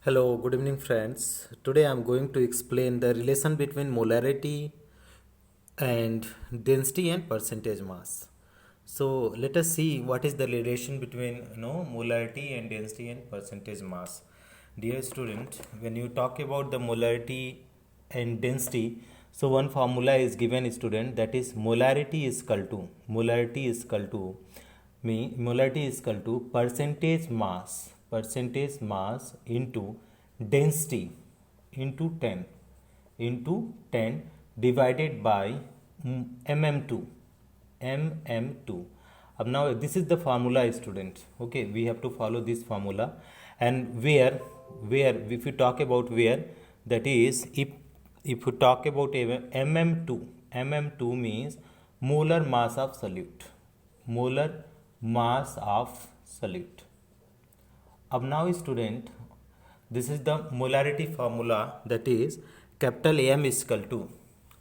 Hello, good evening, friends. Today I'm going to explain the relation between molarity and density and percentage mass. So let us see what is the relation between molarity and density and percentage mass. Dear student, when you talk about the molarity and density, so one formula is given student, that is molarity is equal to percentage mass into density into 10 divided by mm2 mm2. Now this is the formula students. Okay, we have to follow this formula. And where if you talk about where, that is, if you talk about mm2 means molar mass of solute. Molar mass of solute. Now student, this is the molarity formula, that is capital M is equal to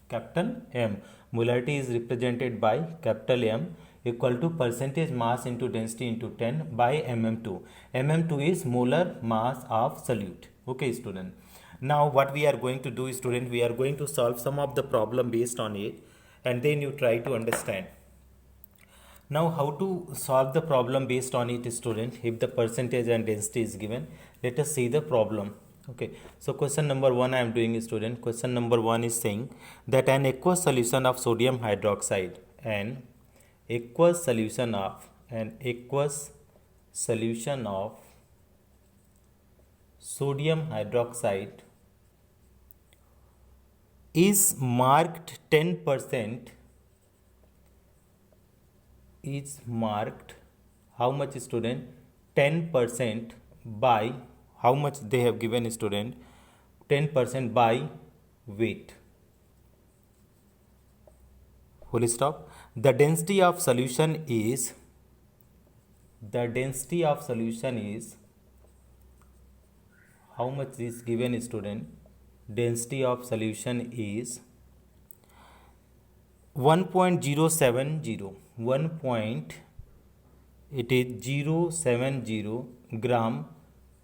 capital M. Molarity is represented by capital M equal to percentage mass into density into 10 by mm2. mm2 is molar mass of solute. Okay student. Now what we are going to do student, we are going to solve some of the problem based on it, and then you try to understand. Now, how to solve the problem based on it, student, if the percentage and density is given? Let us see the problem. Okay, so question number 1 I am doing, student. Question number 1 is saying that an aqueous solution of sodium hydroxide, aqueous solution of sodium hydroxide is marked 10%, is marked how much student? 10% by how much they have given student? 10% by weight. Full stop. The density of solution is how much is given student? Density of solution is 1.070 it is 070 gram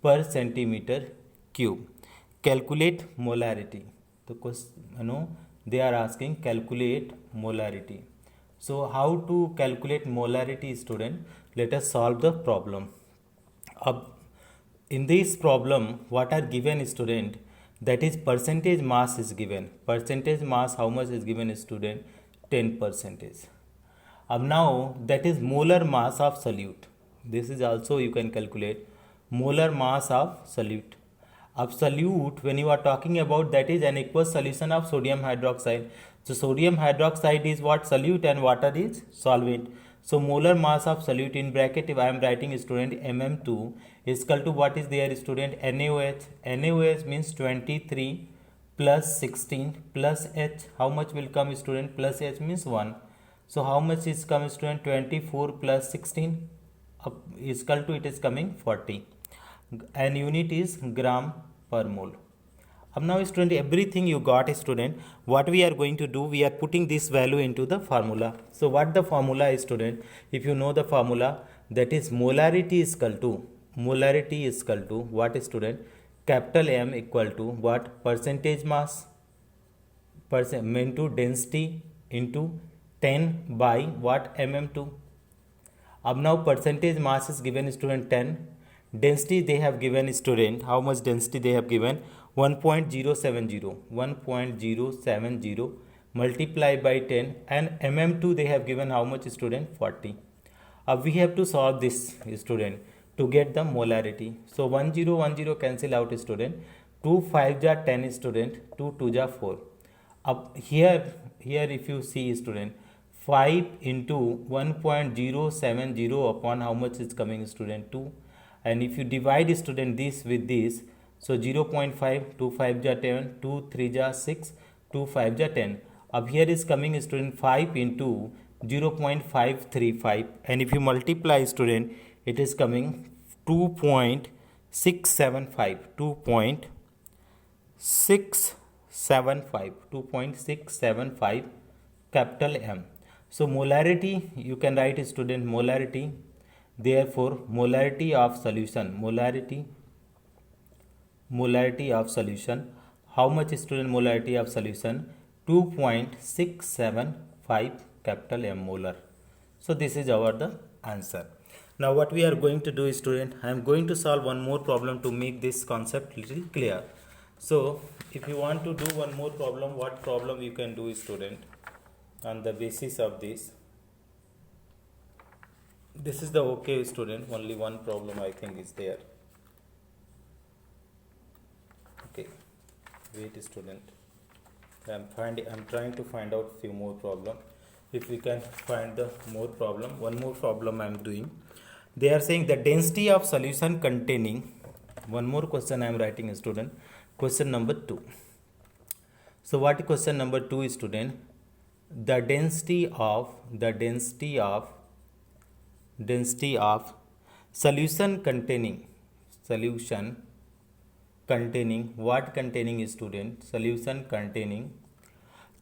per centimeter cube. Calculate molarity. The question, they are asking calculate molarity. So how to calculate molarity, student? Let us solve the problem. In this problem, what are given, student? That is percentage mass is given. Percentage mass, how much is given, student? 10%. Now that is molar mass of solute. This is also you can calculate molar mass of solute. Solute, when you are talking about, that is an aqueous solution of sodium hydroxide. So sodium hydroxide is what? Solute, and water is solvent. So molar mass of solute in bracket, if I am writing student mm2 is equal to what is there, student? NaOH. NaOH means 23 plus 16 plus H. How much will come, student? Plus H means 1. So how much is come, student? 24 plus 16 is equal to, it is coming 40. And unit is gram per mole. Now student, everything you got, student. What we are going to do, we are putting this value into the formula. So what the formula is, student? If you know the formula, that is molarity is equal to what, student? Capital M equal to what? Percentage mass into density into 10 by what? mm2. Now percentage mass is given, student, 10. Density they have given, student. How much density they have given? 1.070 multiply by 10, and mm2 they have given how much, student? 40. We have to solve this, student, to get the molarity. So 10 cancel out, student. 2 5 ja 10, student. 2 2 ja 4. Here if you see, student, 5 into 1.070 upon how much is coming, student? 2. And if you divide, student, this with this, so 0.5, 2 5 ja 10, 2 3 ja 6, 2 5 ja 10. Here is coming, student, 5 into 0.535, and if you multiply, student, it is coming 2.675 capital M. So molarity, you can write, student, molarity. Therefore molarity of solution molarity of solution. How much student molarity of solution? 2.675 capital M molar. So this is our the answer. Now what we are going to do, student, I am going to solve one more problem to make this concept little clear. So if you want to do one more problem, what problem you can do, student, on the basis of this? This is the okay, student, only one problem I think is there. Okay, wait, student, I'm trying to find out few more problem. If we can find the more problem, one more problem I am doing. They are saying the density of solution containing, one more question I am writing, student, question number 2. So what is question number 2, student? The density of solution containing what containing, student? Solution containing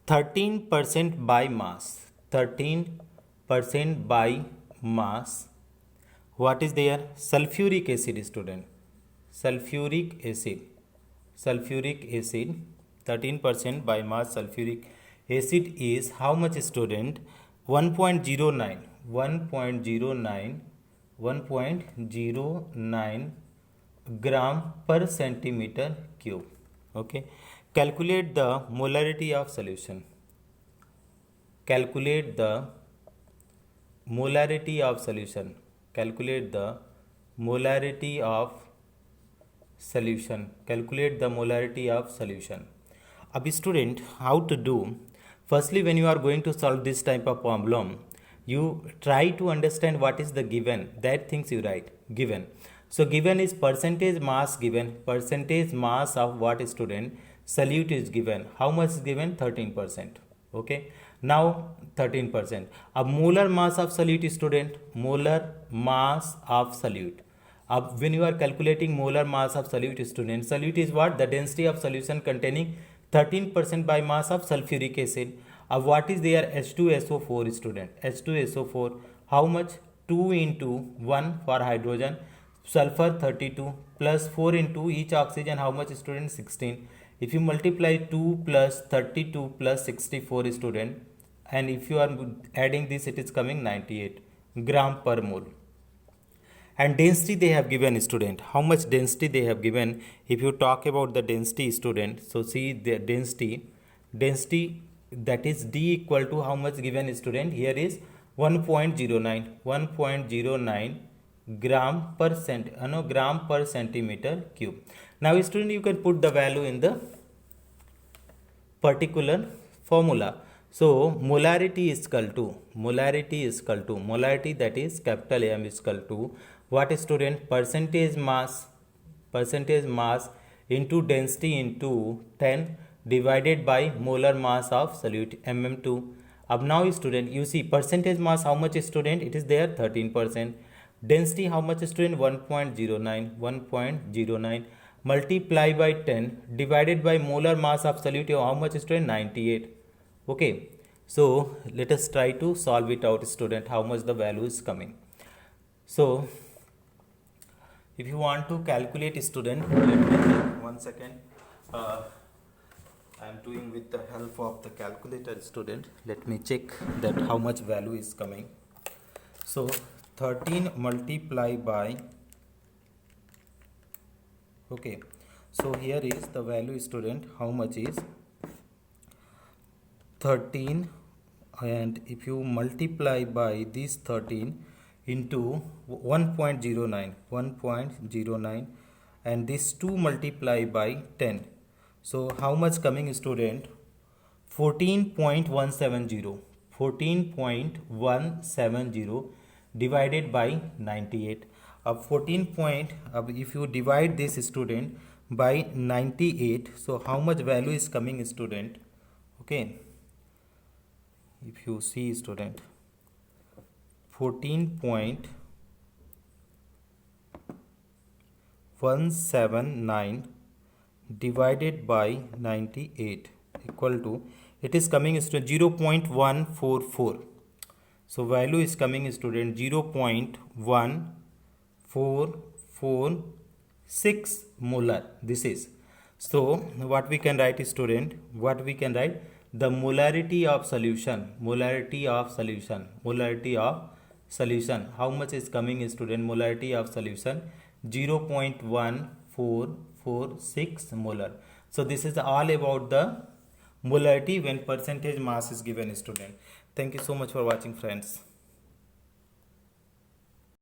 13% by mass. 13% by mass. What is there? Sulfuric acid, student. Sulfuric acid. 13% by mass sulfuric acid is how much, student? 1.09 gram per centimeter cube. Okay, calculate the molarity of solution. Calculate the molarity of solution. Calculate the molarity of solution. Calculate the molarity of solution. Ab student, how to do? Firstly, when you are going to solve this type of problem, you try to understand what is the given. That things you write. Given. So given is percentage mass given. Percentage mass of what, student? Solute is given. How much is given? 13%. Okay. Now 13%. A molar mass of solute, student. Molar mass of solute. When you are calculating molar mass of solute, student, solute is what? The density of solution containing 13% by mass of sulfuric acid. What is there? H2SO4, student. H2SO4. How much? 2 into 1 for hydrogen. Sulfur 32 plus 4 into each oxygen. How much, student? 16. If you multiply 2 plus 32 plus 64, student, and if you are adding this, it is coming 98 gram per mole. And density they have given, student. How much density they have given? If you talk about the density, student, so see the density that is D equal to how much given, student? Here is 1.09 gram per centimeter cube. Now, student, you can put the value in the particular formula. So molarity is equal to molarity, that is capital M, is equal to what, student? Percentage mass into density into 10 divided by molar mass of solute, mm2. Now, student, you see percentage mass how much, student? It is there 13%. Density how much, student? 1.09 multiply by 10 divided by molar mass of solute, how much, student? 98. Okay, so let us try to solve it out, student, how much the value is coming. So if you want to calculate, student, let me check 1 second. I am doing with the help of the calculator, student. Let me check that how much value is coming. So 13 multiply by, okay, so here is the value, student, how much is 13, and if you multiply by this 13 into 1.09, and this 2 multiply by 10, so how much coming, student? 14.170 divided by 98. If you divide this, student, by 98, so how much value is coming, student? Okay, if you see, student, 14.179 divided by 98 equal to, it is coming, student, 0.144. So value is coming, student, 0.1446 6 molar. This is, so what we can write, student, what we can write, the molarity of solution, molarity of solution, molarity of solution, how much is coming, student? Molarity of solution 0.1446 molar. So this is all about the molarity when percentage mass is given, student. Thank you so much for watching, friends.